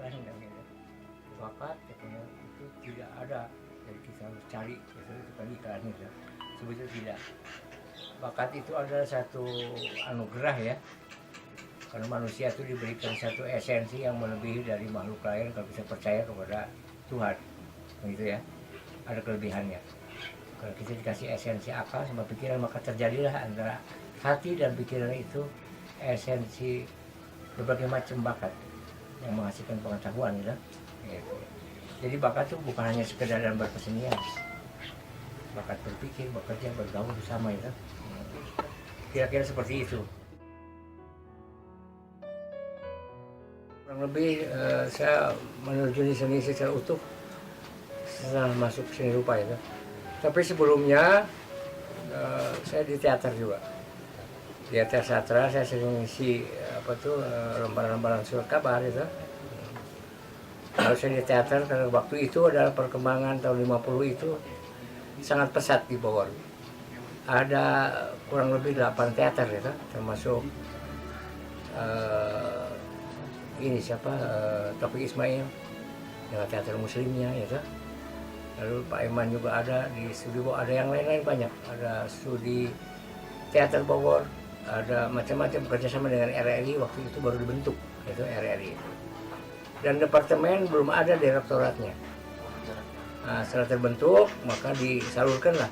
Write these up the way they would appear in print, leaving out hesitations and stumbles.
lain dan gitu. Bakat katanya itu tidak ada, jadi kita harus cari itu kan iklan itu. Sebetulnya tidak. Bakat itu adalah satu anugerah ya, karena manusia itu diberikan satu esensi yang melebihi dari makhluk lain kalau bisa percaya kepada Tuhan, begitu ya. Ada kelebihannya. Kalau kita dikasih esensi akal sama pikiran, maka terjadilah antara hati dan pikiran itu esensi berbagai macam bakat yang menghasilkan pengetahuan gitu. Gitu. Jadi bakat itu bukan hanya sekedar dalam berkesenian, bakat berpikir, bekerja, bergaul bersama itu. Kira-kira seperti itu. Kurang lebih saya menerjuni seni secara utuh setelah masuk seni rupa itu. Tapi sebelumnya saya di teater juga. Di teater sastra saya sering ngisi lembaran-lembaran surat kabar itu. Lalu saya di teater karena waktu itu adalah perkembangan tahun 50 itu sangat pesat di Bogor. Ada kurang lebih 8 teater gitu, termasuk ini siapa Taufik Ismail dengan teater muslimnya gitu. Lalu Pak Iman juga ada di studi Bogor, ada yang lain-lain banyak. Ada studi teater Bogor, ada macam-macam kerjasama dengan RRI waktu itu baru dibentuk, itu RRI. Dan departemen belum ada direktoratnya. Nah, setelah terbentuk maka disalurkanlah.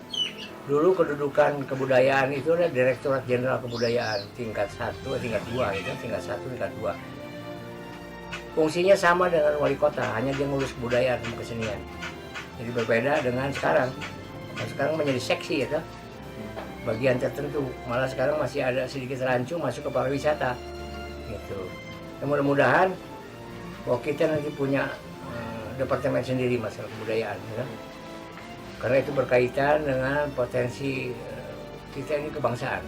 Dulu kedudukan kebudayaan itu adalah Direktorat Jenderal Kebudayaan tingkat 1, tingkat 2 gitu, tingkat 1, tingkat 2. Fungsinya sama dengan wali kota, hanya dia ngurus kebudayaan dan kesenian. Jadi berbeda dengan sekarang. Nah, sekarang menjadi seksi ya, bagian tertentu. Malah sekarang masih ada sedikit rancu masuk ke pariwisata. Gitu. Dan mudah-mudahan bahwa kita nanti punya departemen sendiri masalah kebudayaan, ya. Karena itu berkaitan dengan potensi kita ini kebangsaan.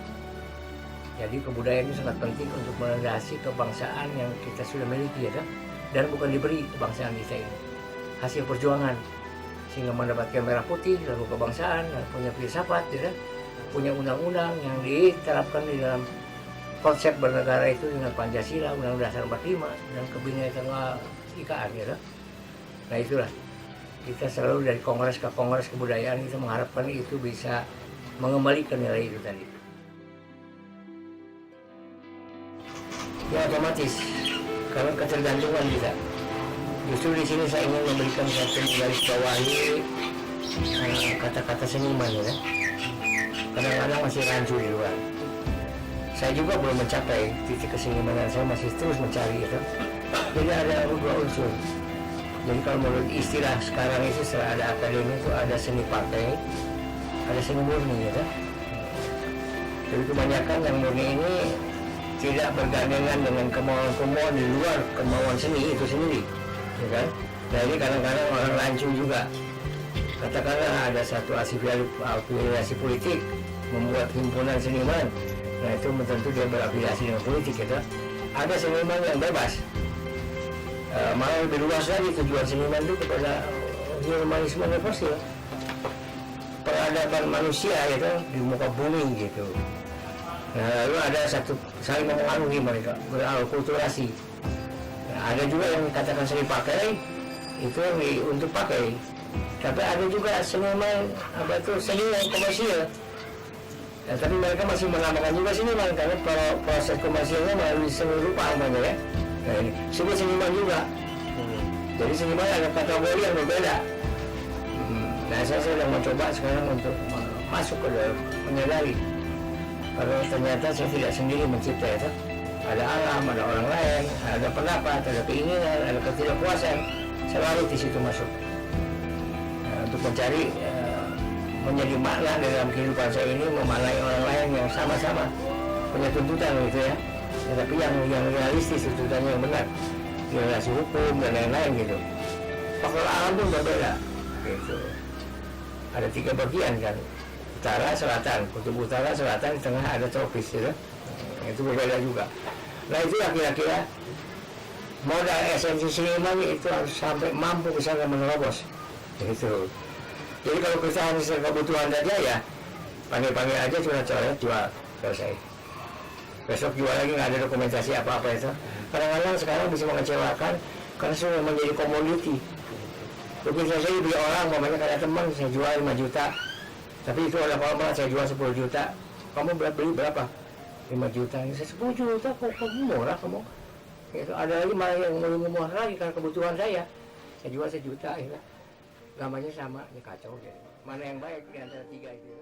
Jadi kebudayaan itu sangat penting untuk melandasi kebangsaan yang kita sudah miliki, ya, dan bukan diberi kebangsaan kita ini hasil perjuangan sehingga mendapatkan merah putih lalu kebangsaan, punya filsafat, ya, punya undang-undang yang diterapkan di dalam konsep bernegara itu dengan Pancasila, Undang-Undang Dasar 45 dan Kebinekaan IKN, ya. Nah itulah kita selalu dari kongres ke kongres kebudayaan kita mengharapkan itu bisa mengembalikan nilai itu tadi. Ya otomatis karena ketergantungan kita. Justru di sini saya ingin memberikan satu garis bawahi kata-kata seniman, ya. Kadang-kadang masih rancu di luar. Saya juga belum mencapai titik kesenimanan, saya masih terus mencari itu. Jadi ada dua unsur. Jadi kalau menurut istilah sekarang itu setelah ada akademi itu ada seni pakai, ada seni murni, ya. Jadi kebanyakan yang murni ini tidak bergandengan dengan kemauan-kemauan di luar kemauan seni itu sendiri, ya kan? Nah ini kadang-kadang orang rancu juga. Katakanlah ada satu afiliasi politik membuat himpunan seniman. Nah itu tentu dia berafiliasi dengan politik, ya. Ada seniman yang bebas, malah lebih luas lagi tujuan seniman itu kepada humanisme universal, peradaban manusia itu di muka bumi gitu. Nah, lalu ada satu saling mempengaruhi mereka, beralkulturasi. Nah, ada juga yang katakan seni pakai itu untuk pakai, tapi ada juga seniman seni yang komersial. Nah, tapi mereka masih menamakan juga seniman karena proses komersialnya melalui seni rupa namanya, ya. Nah ini sebut seniman juga. Jadi seniman ada kategori yang berbeda. Nah saya sedang mencoba sekarang untuk masuk ke dalam menyadari karena ternyata saya tidak sendiri mencipta itu. Ada alam, ada orang lain, ada pendapat, ada keinginan, ada ketidakpuasan. Selalu di situ masuk. Nah, untuk mencari menjadi makna dalam kehidupan saya ini, memaknai orang lain yang sama-sama punya tuntutan gitu, ya. Tapi yang realistis, tuntutannya yang benar, di relasi hukum dan lain-lain gitu. Faktor alam pun berbeda gitu. Ada 3 bagian kan, utara, selatan, kutub utara, selatan, di tengah ada tropis, gitu. Itu berbeda juga. Nah itulah kira-kira modal esensi seniman itu harus sampai mampu ke sana menerobos gitu. Jadi kalau kita hanya kebutuhan saja, ya panggil-panggil aja, cuma coret, jual, selesai. Besok jual lagi nggak ada dokumentasi apa-apa itu. Kadang-kadang sekarang bisa mengecewakan karena sudah menjadi komoditi. Begitu saya beli orang, mamanya kayak teman, saya jual 5 juta, tapi itu ada apa saya jual 10 juta, kamu beli berapa? 5 juta, saya 10 juta, kok murah kamu? Itu ada lagi malah yang lebih murah lagi karena kebutuhan saya jual 1 juta, ya. Gambarnya sama, ini kacau jadi. Mana yang baik di antara 3 itu?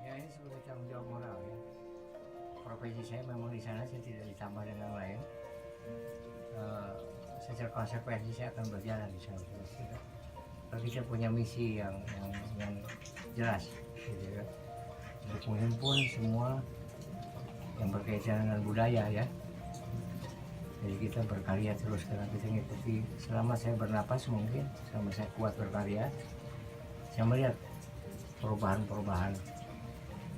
Ya ini sebagai tanggung jawab moral ya. Profesi saya memang di sana saya tidak ditambah dengan lain. Secara konsekuensi saya akan berjalan di sana. Tapi kita punya misi yang jelas, gitu ya. Untuk menghimpun semua yang berkaitan dengan budaya ya. Jadi kita berkarya terus karena kita ngikuti. Selama saya bernapas mungkin, selama saya kuat berkarya, saya melihat perubahan-perubahan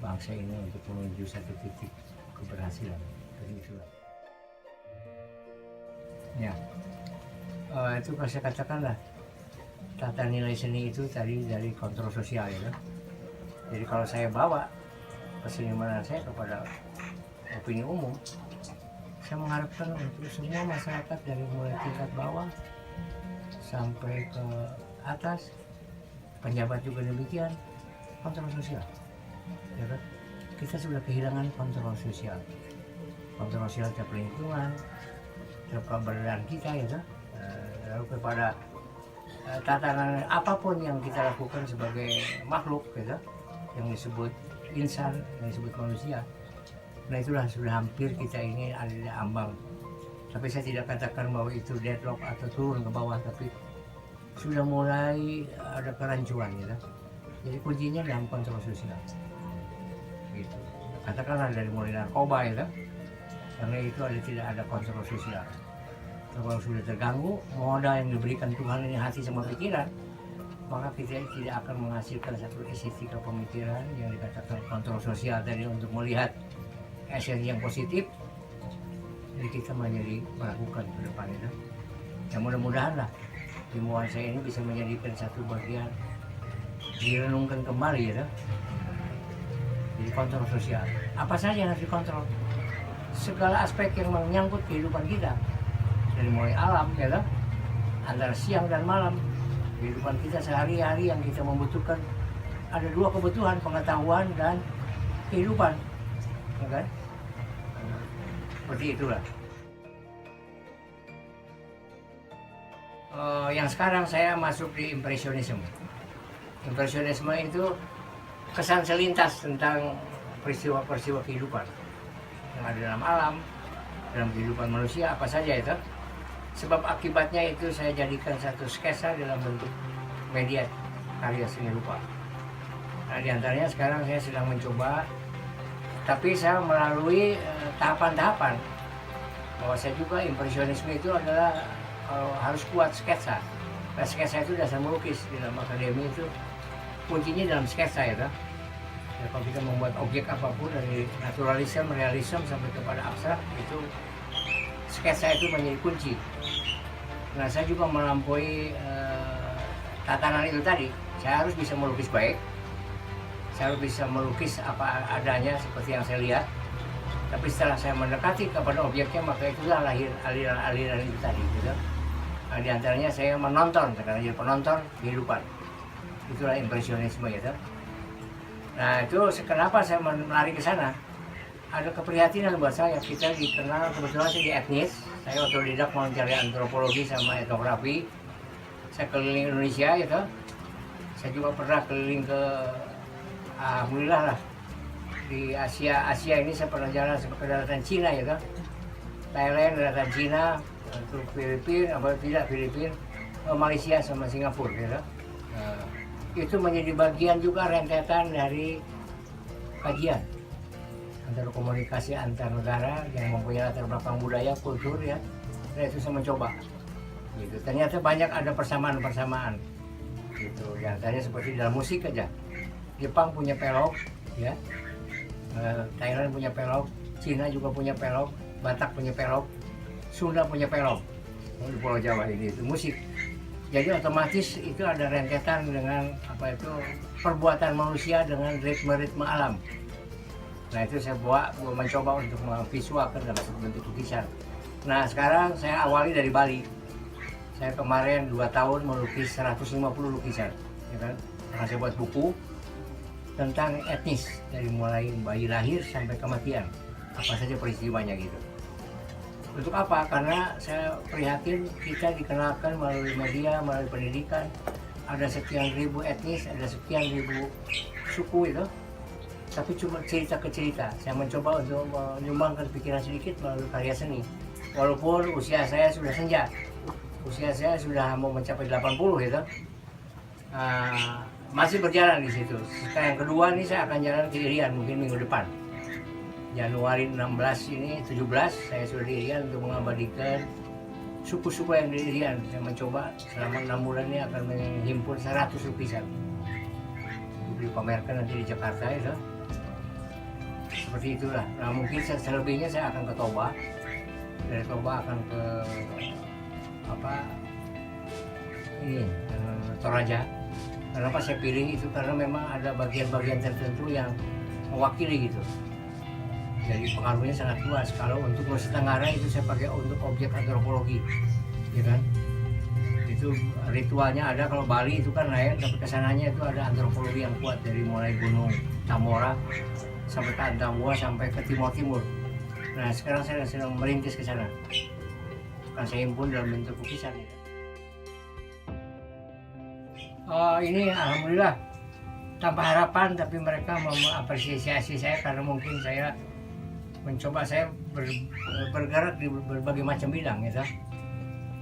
bangsa ini untuk menuju satu titik keberhasilan. Jadi itulah. Ya, itu kalau saya katakanlah tata nilai seni itu tadi dari kontrol sosial ya. Jadi kalau saya bawa kesenimanan saya kepada opini umum, saya mengharapkan untuk semua masyarakat dari mulai tingkat bawah sampai ke atas, penjabat juga demikian, kontrol sosial. Ya kan? Kita sudah kehilangan kontrol sosial terhadap lingkungan, terhadap keberadaan kita ya kan? Lalu kepada tatanan apapun yang kita lakukan sebagai makhluk gitu, yang disebut insan, yang disebut manusia. Nah itulah sudah hampir kita ini ada di ambang. Tapi saya tidak katakan bahwa itu deadlock atau turun ke bawah, tapi sudah mulai ada kerancuan gitu. Jadi kuncinya dalam kontrol sosial. Gitu. Katakanlah dari mulai narkoba ya, karena itu tidak ada kontrol sosial. Kalau sudah terganggu, moda yang diberikan Tuhan ini hati sama pikiran, maka kita tidak akan menghasilkan satu estetika pemikiran yang dikatakan kontrol sosial tadi untuk melihat esensi yang positif. Jadi kita menjadi melakukan ke depan itu. Ya mudah-mudahan lah himbauan saya ini bisa menjadikan satu bagian direnungkan kembali ya. Jadi kontrol sosial. Apa saja yang harus dikontrol? Segala aspek yang menyangkut kehidupan kita. Dari mulai alam ya, antara siang dan malam, kehidupan kita sehari-hari yang kita membutuhkan. Ada 2 kebutuhan, pengetahuan dan kehidupan, ya kan? Seperti itulah. Yang sekarang saya masuk di impresionisme. Impresionisme itu kesan selintas tentang peristiwa-peristiwa kehidupan yang ada dalam alam, dalam kehidupan manusia, apa saja itu. Sebab akibatnya itu saya jadikan satu sketsa dalam bentuk media karya seni rupa. Nah diantaranya sekarang saya sedang mencoba, tapi saya melalui tahapan-tahapan. Bahwa saya juga impresionisme itu adalah harus kuat sketsa. Nah, sketsa itu dasar melukis di dalam akademi itu kuncinya dalam sketsa ya. Ya, kalau kita membuat objek apapun dari naturalisme, realisme sampai kepada abstrak, itu sketsa itu menjadi kunci. Nah saya juga melampaui tatanan itu tadi. Saya harus bisa melukis baik, saya harus bisa melukis apa adanya seperti yang saya lihat. Tapi setelah saya mendekati kepada objeknya, maka itulah lahir aliran-aliran itu tadi gitu. Nah, di antaranya saya menonton, karena jadi penonton kehidupan. Itulah impresionisme gitu. Nah itu kenapa saya melari ke sana? Ada keprihatinan buat saya. Kita dikenal, kebetulan saya di etnis, saya otodidak mencari antropologi sama etnografi. Saya keliling Indonesia gitu. Saya juga pernah keliling ke, alhamdulillah lah, di Asia ini saya pernah jalan sampai ke daratan Cina gitu. Thailand, daratan Cina, untuk Filipina, Malaysia sama Singapura gitu. Itu menjadi bagian juga rentetan dari kajian antara komunikasi antar negara yang mempunyai latar belakang budaya, kultur ya. Dan itu saya mencoba gitu. Ternyata banyak ada persamaan-persamaan gitu. Yang tanya seperti dalam musik aja, Jepang punya pelok ya, Thailand punya pelok, Cina juga punya pelok, Batak punya pelok, Sunda punya pelok di Pulau Jawa ini itu musik. Jadi otomatis itu ada rentetan dengan apa itu perbuatan manusia dengan ritme-ritme alam. Nah itu saya mencoba untuk memvisualkan dalam bentuk lukisan. Nah sekarang saya awali dari Bali. Saya kemarin 2 tahun melukis 150 lukisan, ya kan? Karena saya buat buku tentang etnis dari mulai bayi lahir sampai kematian, apa saja peristiwanya gitu. Untuk apa? Karena saya prihatin kita dikenalkan melalui media, melalui pendidikan, ada sekian ribu etnis, ada sekian ribu suku itu, tapi cuma cerita ke cerita. Saya mencoba untuk menyumbangkan pikiran sedikit melalui karya seni. Walaupun usia saya sudah senja, usia saya sudah mau mencapai 80 gitu, masih berjalan di situ. Sekarang yang kedua nih saya akan jalan ke Irian mungkin minggu depan. Januari 16 ini 17 saya sudah di Irian untuk mengabadikan suku-suku yang di Irian. Saya mencoba selama 6 bulan ini akan menghimpun 100 lukisan untuk dipamerkan nanti di Jakarta itu. Seperti itulah. Nah mungkin selebihnya saya akan ke Toba. Dari Toba akan ke Toraja. Kenapa saya pilih itu? Karena memang ada bagian-bagian tertentu yang mewakili gitu. Jadi pengaruhnya sangat luas. Kalau untuk Nusa Tenggara itu saya pakai untuk objek antropologi, ya kan? Itu ritualnya ada. Kalau Bali itu kan lain, tapi kesananya itu ada antropologi yang kuat dari mulai Gunung Tambora sampai ke Antamua sampai ke Timur. Nah sekarang saya sedang merintis ke sana. Akan saya himpun dalam bentuk lukisan. Ini alhamdulillah tanpa harapan, tapi mereka mengapresiasi saya karena mungkin saya mencoba bergerak di berbagai macam bidang gitu.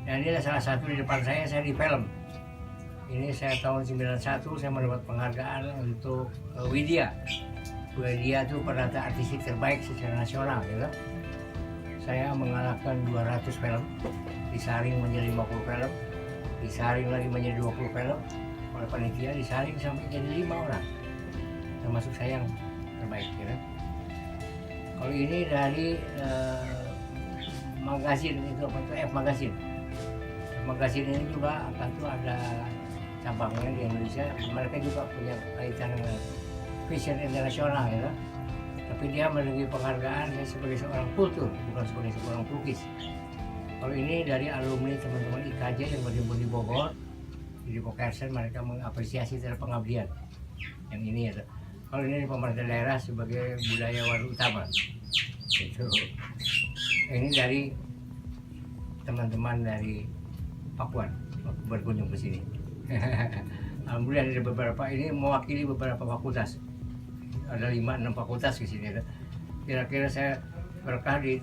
Dan ini salah satu di depan saya di film. Ini saya tahun 91 saya mendapat penghargaan untuk Widya. Widya itu penata artistik terbaik secara nasional gitu. Saya mengalahkan 200 film, disaring menjadi 50 film, disaring lagi menjadi 20 film. Oleh panitia disaring sampai jadi 5 orang, termasuk saya yang terbaik gitu. Kalau ini dari magazin itu apa itu F magazin. Magazin ini juga akan tuh ada cabangnya di Indonesia. Mereka juga punya kaitan dengan fashion internasional gitu. Tapi dia memiliki penghargaan sebagai seorang kultur, bukan sebagai seorang pelukis. Kalau ini dari alumni teman-teman IKJ yang berhimpun di Bogor, di Pokersen, mereka mengapresiasi terhadap pengabdian yang ini ya. Kalau ini di pemerintah daerah sebagai budayawan utama itu. Ini dari teman-teman dari Pakuan berkunjung ke sini. Alhamdulillah ada beberapa, ini mewakili beberapa fakultas, ada 5-6 fakultas di sini. Kira-kira saya berkah di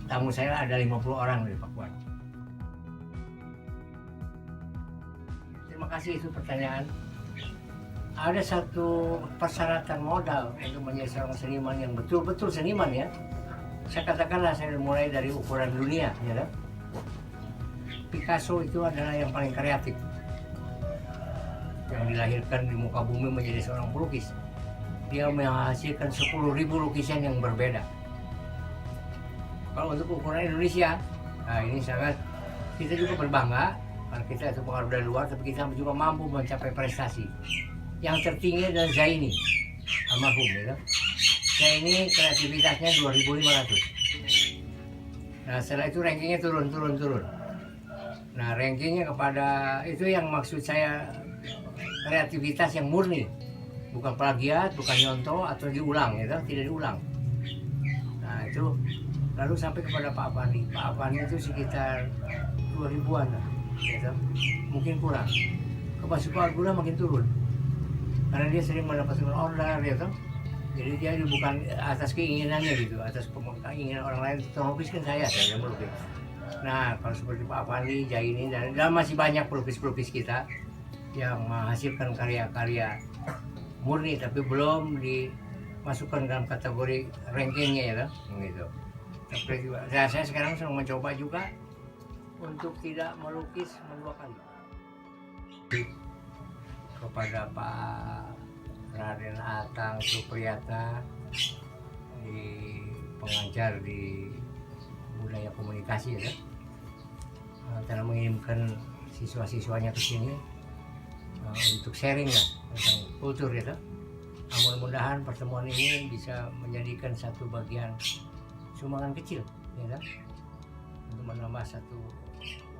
tamu saya ada 50 orang dari Pakuan. Terima kasih, itu pertanyaan. Ada satu persyaratan modal untuk menjadi seorang seniman yang betul-betul seniman ya. Saya katakanlah saya mulai dari ukuran dunia ya kan? Picasso itu adalah yang paling kreatif, yang dilahirkan di muka bumi menjadi seorang pelukis. Dia menghasilkan 10.000 lukisan yang berbeda. Kalau untuk ukuran Indonesia, nah ini sangat, kita juga berbangga karena kita itu pengaruh dari luar, tapi kita juga mampu mencapai prestasi. Yang tertinggi adalah Zaini, almarhum ya. Zaini kreativitasnya 2.500. Nah setelah itu rankingnya turun. Nah rankingnya kepada itu yang maksud saya kreativitas yang murni, bukan plagiat, bukan nyontoh atau diulang ya, tidak diulang. Nah itu lalu sampai kepada Pak Avani. Pak Avani itu sekitar 2.000-an lah, ya, mungkin kurang. Ke Pak Sukoharjo makin turun, karena dia sering mendapatkan order ya toh. Jadi dia bukan atas keinginannya gitu, atas keinginan orang lain untuk melukiskan saya yang melukis. Nah kalau seperti Pak Avani, Jaini dan masih banyak pelukis-pelukis kita yang menghasilkan karya-karya murni tapi belum dimasukkan dalam kategori rankingnya ya toh, gitu. Tapi saya sekarang sedang mencoba juga untuk tidak melukis dua kali. Kepada Pak Raden Atang Supriyata, di pengajar di budaya komunikasi ya, telah mengirimkan siswa-siswanya ke sini untuk sharing lah tentang kultur ya. Mudah-mudahan pertemuan ini bisa menjadikan satu bagian sumbangan kecil ya kan? Untuk menambah satu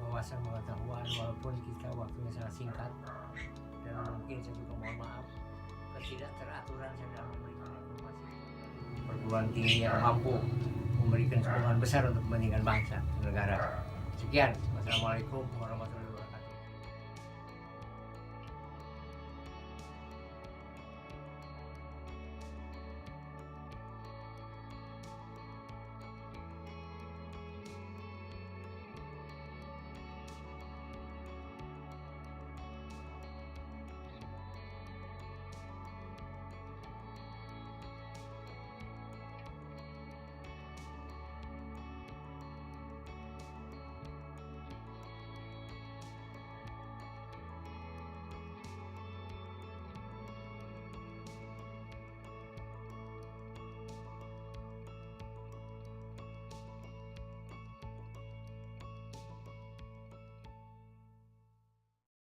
wawasan pengetahuan walaupun kita waktunya sangat singkat, dan mungkin saya juga mohon maaf ketidakteraturan saya dalam memberikan informasi. Perguruan tinggi yang mampu memberikan sumbangan besar untuk kepentingan bangsa dan negara. Sekian, wassalamualaikum warahmatullahi wabarakatuh.